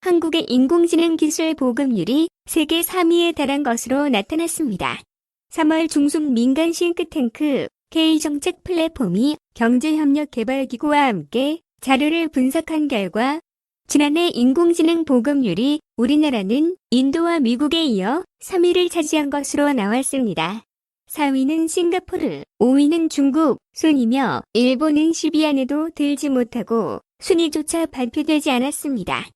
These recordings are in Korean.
한국의 인공지능 기술 보급률이 세계 3위에 달한 것으로 나타났습니다. 3월 중순 민간 싱크탱크 K정책 플랫폼이 경제협력개발기구와 함께 자료를 분석한 결과 지난해 인공지능 보급률이 우리나라는 인도와 미국에 이어 3위를 차지한 것으로 나왔습니다. 4위는 싱가포르, 5위는 중국, 순이며 일본은 10위 안에도 들지 못하고 순위조차 발표되지 않았습니다.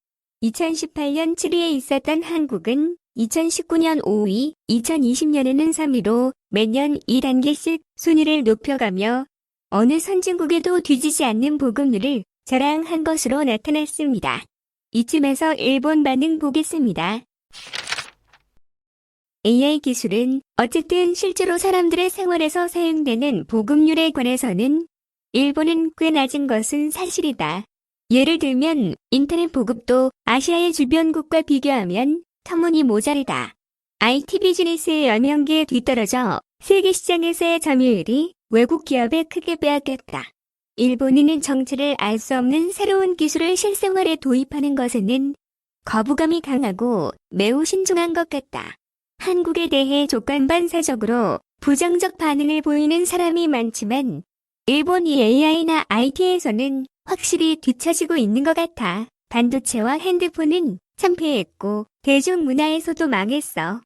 2018년 7위에 있었던 한국은 2019년 5위, 2020년에는 3위로 매년 2단계씩 순위를 높여가며 어느 선진국에도 뒤지지 않는 보급률을 자랑한 것으로 나타났습니다. 이쯤에서 일본 반응 보겠습니다. AI 기술은 어쨌든 실제로 사람들의 생활에서 사용되는 보급률에 관해서는 일본은 꽤 낮은 것은 사실이다. 예를 들면 인터넷 보급도 아시아의 주변국과 비교하면 터무니 모자르다. IT 비즈니스의 연령기에 뒤떨어져 세계 시장에서의 점유율이 외국 기업에 크게 빼앗겼다. 일본인은 정체를 알 수 없는 새로운 기술을 실생활에 도입하는 것에는 거부감이 강하고 매우 신중한 것 같다. 한국에 대해 족간반사적으로 부정적 반응을 보이는 사람이 많지만 일본이 AI나 IT에서는 확실히 뒤처지고 있는 것 같아. 반도체와 핸드폰은 참패했고 대중문화에서도 망했어.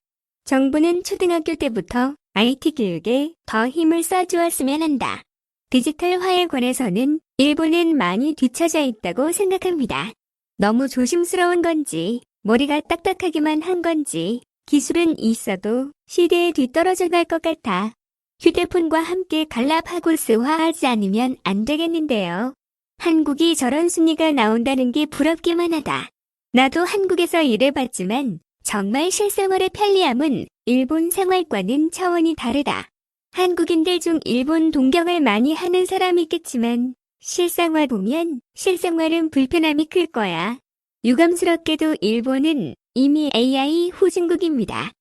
정부는 초등학교 때부터 IT 교육에 더 힘을 써주었으면 한다. 디지털화에 관해서는 일본은 많이 뒤처져 있다고 생각합니다. 너무 조심스러운 건지 머리가 딱딱하기만 한 건지 기술은 있어도 시대에 뒤떨어져 갈 것 같아. 휴대폰과 함께 갈라파고스화하지 않으면 안 되겠는데요. 한국이 저런 순위가 나온다는 게 부럽기만 하다. 나도 한국에서 일해봤지만 정말 실생활의 편리함은 일본 생활과는 차원이 다르다. 한국인들 중 일본 동경을 많이 하는 사람이 있겠지만 실생활 보면 실생활은 불편함이 클 거야. 유감스럽게도 일본은 이미 AI 후진국입니다.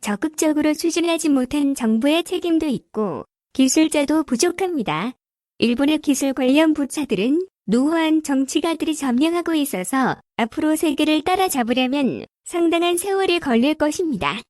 적극적으로 추진하지 못한 정부의 책임도 있고 기술자도 부족합니다. 일본의 기술 관련 부처들은 노후한 정치가들이 점령하고 있어서 앞으로 세계를 따라잡으려면 상당한 세월이 걸릴 것입니다.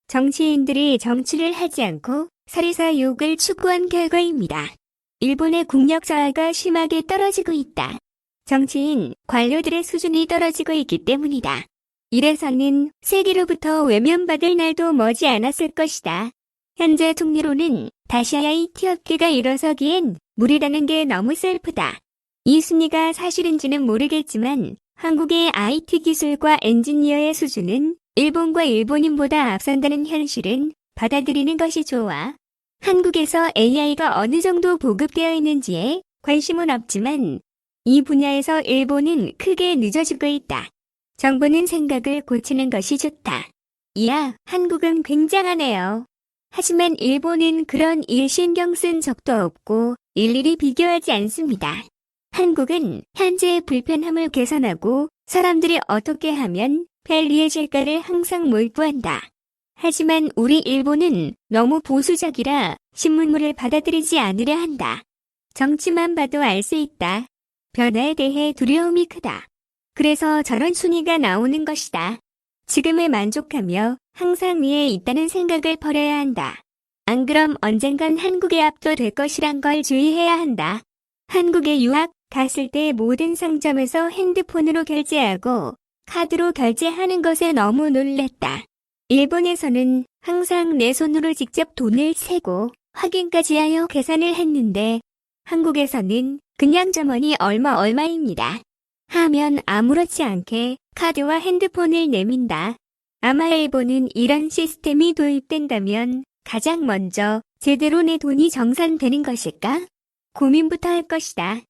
정치인들이 정치를 하지 않고 사리사 욕을 추구한 결과입니다. 일본의 국력 저하가 심하게 떨어지고 있다. 정치인, 관료들의 수준이 떨어지고 있기 때문이다. 이래서는 세계로부터 외면받을 날도 머지 않았을 것이다. 현재 총리로는 다시 IT 업계가 일어서기엔 무리라는 게 너무 슬프다. 이 순위가 사실인지는 모르겠지만 한국의 IT 기술과 엔지니어의 수준은 일본과 일본인보다 앞선다는 현실은 받아들이는 것이 좋아. 한국에서 AI가 어느 정도 보급되어 있는지에 관심은 없지만 이 분야에서 일본은 크게 늦어지고 있다. 정부는 생각을 고치는 것이 좋다. 이야, 한국은 굉장하네요. 하지만 일본은 그런 일 신경 쓴 적도 없고 일일이 비교하지 않습니다. 한국은 현재의 불편함을 개선하고 사람들이 어떻게 하면 편리해질까를 항상 몰두한다. 하지만 우리 일본은 너무 보수적이라 신문물을 받아들이지 않으려 한다. 정치만 봐도 알 수 있다. 변화에 대해 두려움이 크다. 그래서 저런 순위가 나오는 것이다. 지금에 만족하며 항상 위에 있다는 생각을 버려야 한다. 안 그럼 언젠간 한국에 압도될 것이란 걸 주의해야 한다. 한국에 유학 갔을 때 모든 상점에서 핸드폰으로 결제하고 카드로 결제하는 것에 너무 놀랬다. 일본에서는 항상 내 손으로 직접 돈을 세고 확인까지 하여 계산을 했는데 한국에서는 그냥 점원이 얼마입니다. 하면 아무렇지 않게 카드와 핸드폰을 내민다. 아마 일본은 이런 시스템이 도입된다면 가장 먼저 제대로 내 돈이 정산되는 것일까? 고민부터 할 것이다.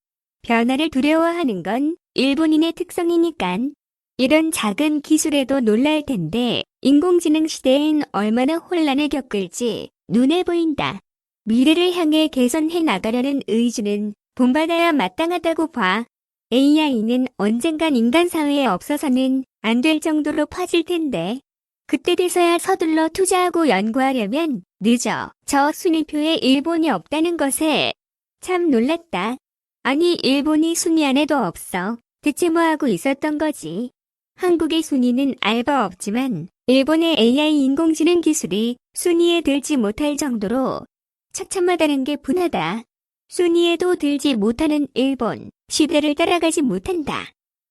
변화를 두려워하는 건 일본인의 특성이니깐. 이런 작은 기술에도 놀랄 텐데 인공지능 시대엔 얼마나 혼란을 겪을지 눈에 보인다. 미래를 향해 개선해 나가려는 의지는 본받아야 마땅하다고 봐. AI는 언젠간 인간 사회에 없어서는 안 될 정도로 퍼질 텐데 그때 돼서야 서둘러 투자하고 연구하려면 늦어. 저 순위표에 일본이 없다는 것에 참 놀랐다. 아니 일본이 순위 안에도 없어. 대체 뭐 하고 있었던 거지? 한국의 순위는 알 바 없지만 일본의 AI 인공지능 기술이 순위에 들지 못할 정도로 처참하다는 게 분하다. 순위에도 들지 못하는 일본, 시대를 따라가지 못한다.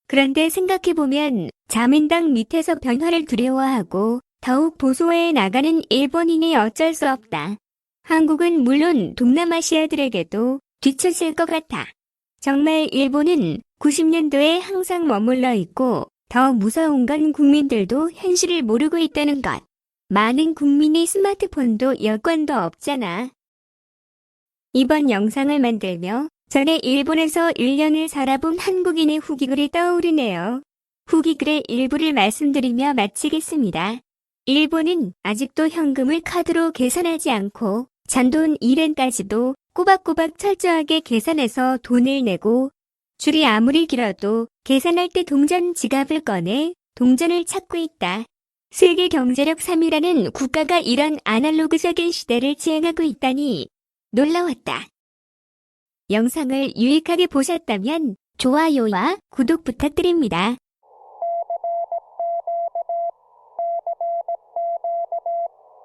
그런데 생각해보면 자민당 밑에서 변화를 두려워하고 더욱 보수화해 나가는 일본인이 어쩔 수 없다. 한국은 물론 동남아시아들에게도 뒤처질 것 같아. 정말 일본은 90년도에 항상 머물러 있고 더 무서운 건 국민들도 현실을 모르고 있다는 것. 많은 국민이 스마트폰도 여권도 없잖아. 이번 영상을 만들며 전에 일본에서 1년을 살아본 한국인의 후기글이 떠오르네요. 후기글의 일부를 말씀드리며 마치겠습니다. 일본은 아직도 현금을 카드로 계산하지 않고 잔돈 1엔까지도 꼬박꼬박 철저하게 계산해서 돈을 내고 줄이 아무리 길어도 계산할 때 동전 지갑을 꺼내 동전을 찾고 있다. 세계 경제력 3위라는 국가가 이런 아날로그적인 시대를 지향하고 있다니 놀라웠다. 영상을 유익하게 보셨다면 좋아요와 구독 부탁드립니다.